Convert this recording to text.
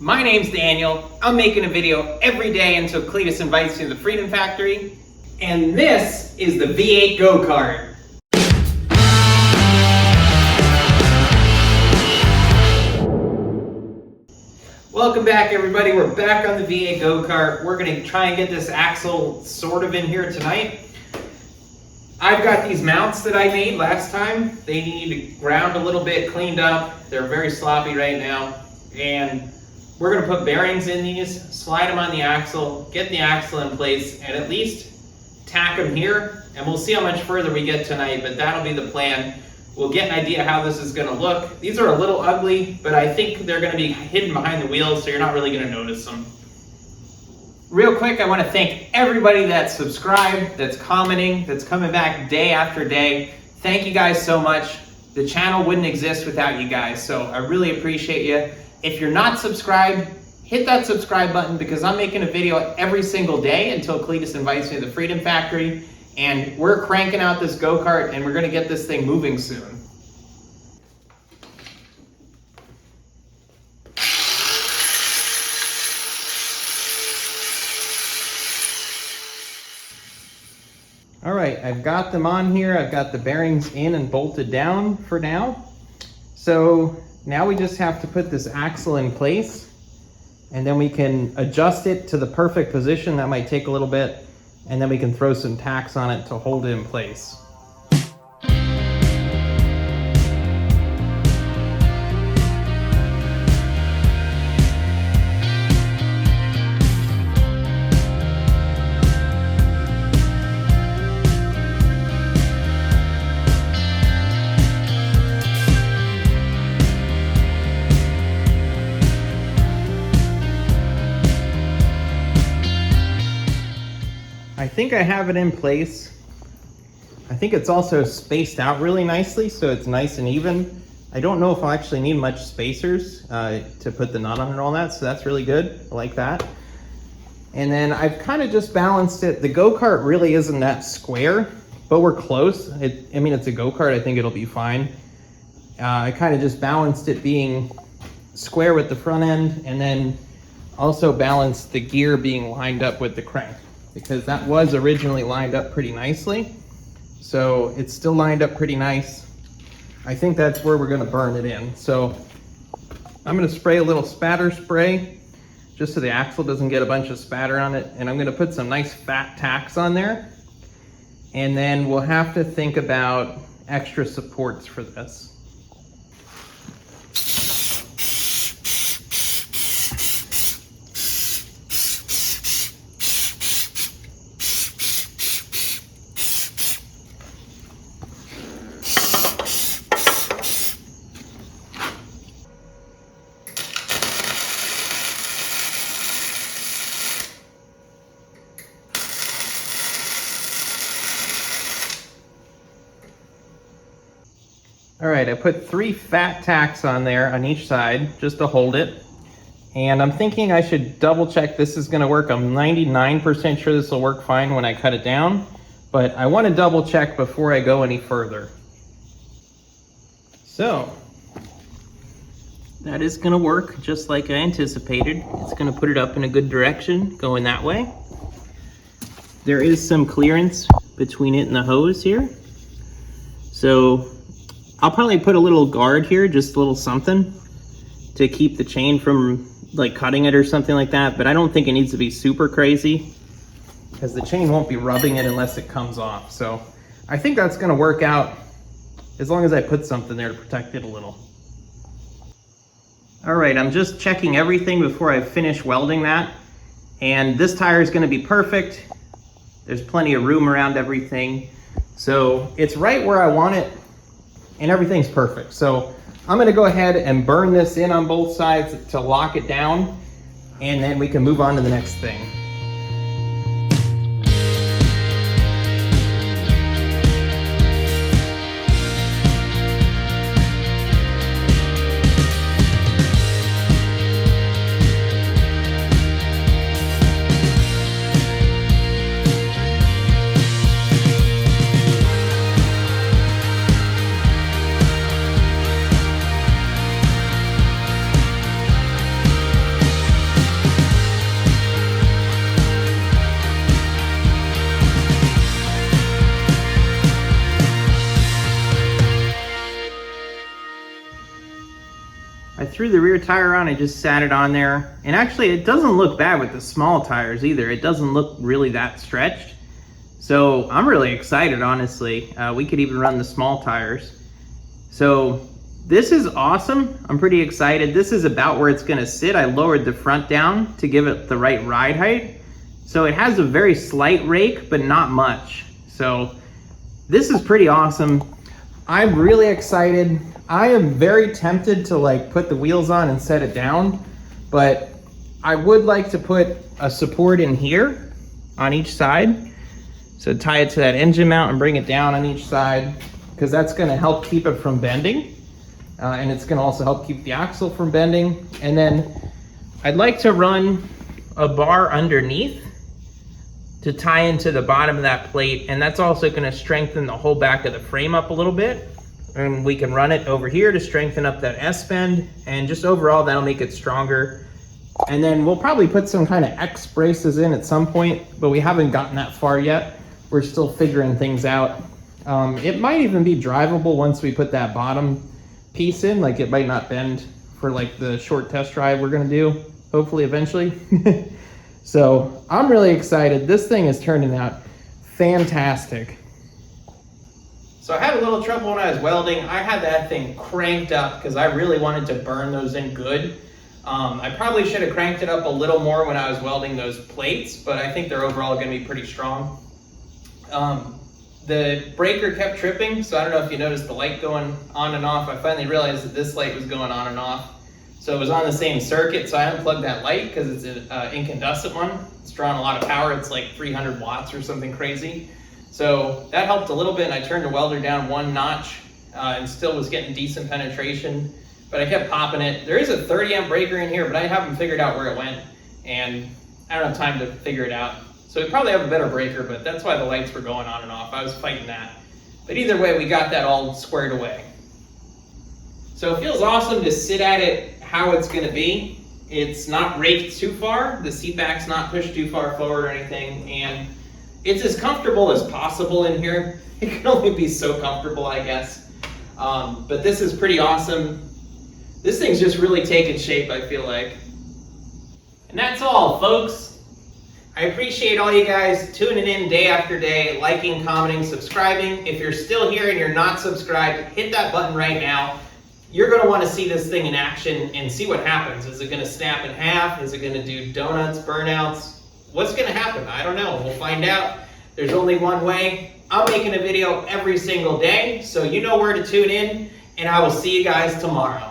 My name's Daniel. I'm making a video every day until Cleetus invites me to the Freedom Factory. And this is the V8 go-kart. Welcome back, everybody. We're back on the V8 go-kart. We're gonna try and get this axle sort of in here tonight. I've got these mounts that I made last time. They need ground a little bit, cleaned up. They're very sloppy right now. And we're gonna put bearings in these, slide them on the axle, get the axle in place, and at least tack them here. And we'll see how much further we get tonight, but that'll be the plan. We'll get an idea how this is gonna look. These are a little ugly, but I think they're gonna be hidden behind the wheels, so you're not really gonna notice them. Real quick, I wanna thank everybody that's subscribed, that's commenting, that's coming back day after day. Thank you guys so much. The channel wouldn't exist without you guys, so I really appreciate you. If you're not subscribed, hit that subscribe button because I'm making a video every single day until Cleetus invites me to the Freedom Factory. And we're cranking out this go-kart and we're gonna get this thing moving soon. All right, I've got them on here. I've got the bearings in and bolted down for now. So now we just have to put this axle in place and then we can adjust it to the perfect position. That might take a little bit, and then we can throw some tacks on it to hold it in place. I think I have it in place. I think it's also spaced out really nicely, so it's nice and even. I don't know if I'll actually need much spacers to put the nut on and all that, so that's really good. I like that. And then I've kind of just balanced it. The go-kart really isn't that square, but we're close. I mean, it's a go-kart. I think it'll be fine. I kind of just balanced it being square with the front end, and then also balanced the gear being lined up with the crank, because that was originally lined up pretty nicely. So it's still lined up pretty nice. I think that's where we're gonna burn it in. So I'm gonna spray a little spatter spray just so the axle doesn't get a bunch of spatter on it. And I'm gonna put some nice fat tacks on there. And then we'll have to think about extra supports for this. All right, I put 3 fat tacks on there on each side just to hold it. And I'm thinking I should double check this is gonna work. I'm 99% sure this will work fine when I cut it down, but I wanna double check before I go any further. So, that is gonna work just like I anticipated. It's gonna put it up in a good direction, going that way. There is some clearance between it and the hose here. So, I'll probably put a little guard here, just a little something to keep the chain from like cutting it or something like that, but I don't think it needs to be super crazy because the chain won't be rubbing it unless it comes off. So I think that's gonna work out as long as I put something there to protect it a little. All right, I'm just checking everything before I finish welding that. And this tire is gonna be perfect. There's plenty of room around everything. So it's right where I want it, and everything's perfect. So I'm gonna go ahead and burn this in on both sides to lock it down, and then we can move on to the next thing. threw the rear tire on, I just sat it on there. And actually it doesn't look bad with the small tires either. It doesn't look really that stretched. So I'm really excited, honestly. We could even run the small tires. So this is awesome. I'm pretty excited. This is about where it's gonna sit. I lowered the front down to give it the right ride height. So it has a very slight rake, but not much. So this is pretty awesome. I'm really excited. I am very tempted to like put the wheels on and set it down, but I would like to put a support in here on each side. So tie it to that engine mount and bring it down on each side, because that's gonna help keep it from bending. And it's gonna also help keep the axle from bending. And then I'd like to run a bar underneath to tie into the bottom of that plate, and that's also gonna strengthen the whole back of the frame up a little bit. And we can run it over here to strengthen up that S-bend, and just overall that'll make it stronger. And then we'll probably put some kind of X braces in at some point, but we haven't gotten that far yet. We're still figuring things out. It might even be drivable once we put that bottom piece in. Like, it might not bend for like the short test drive we're gonna do, hopefully eventually. So I'm really excited. This thing is turning out fantastic. So I had a little trouble when I was welding. I had that thing cranked up because I really wanted to burn those in good. I probably should have cranked it up a little more when I was welding those plates, but I think they're overall gonna be pretty strong. The breaker kept tripping, so I don't know if you noticed the light going on and off. I finally realized that this light was going on and off. So it was on the same circuit, so I unplugged that light because it's an incandescent one. It's drawing a lot of power. It's like 300 watts or something crazy. So that helped a little bit, and I turned the welder down one notch and still was getting decent penetration, but I kept popping it. There is a 30 amp breaker in here, but I haven't figured out where it went, and I don't have time to figure it out. So we probably have a better breaker, but that's why the lights were going on and off. I was fighting that. But either way, we got that all squared away. So it feels awesome to sit at it how it's gonna be. It's not raked too far. The seat back's not pushed too far forward or anything. And it's as comfortable as possible in here. It can only be so comfortable, I guess. But this is pretty awesome. This thing's just really taken shape, I feel like. And that's all, folks. I appreciate all you guys tuning in day after day, liking, commenting, subscribing. If you're still here and you're not subscribed, hit that button right now. You're gonna wanna see this thing in action and see what happens. Is it gonna snap in half? Is it gonna do donuts, burnouts? What's gonna happen? I don't know, we'll find out. There's only one way. I'm making a video every single day, so you know where to tune in, and I will see you guys tomorrow.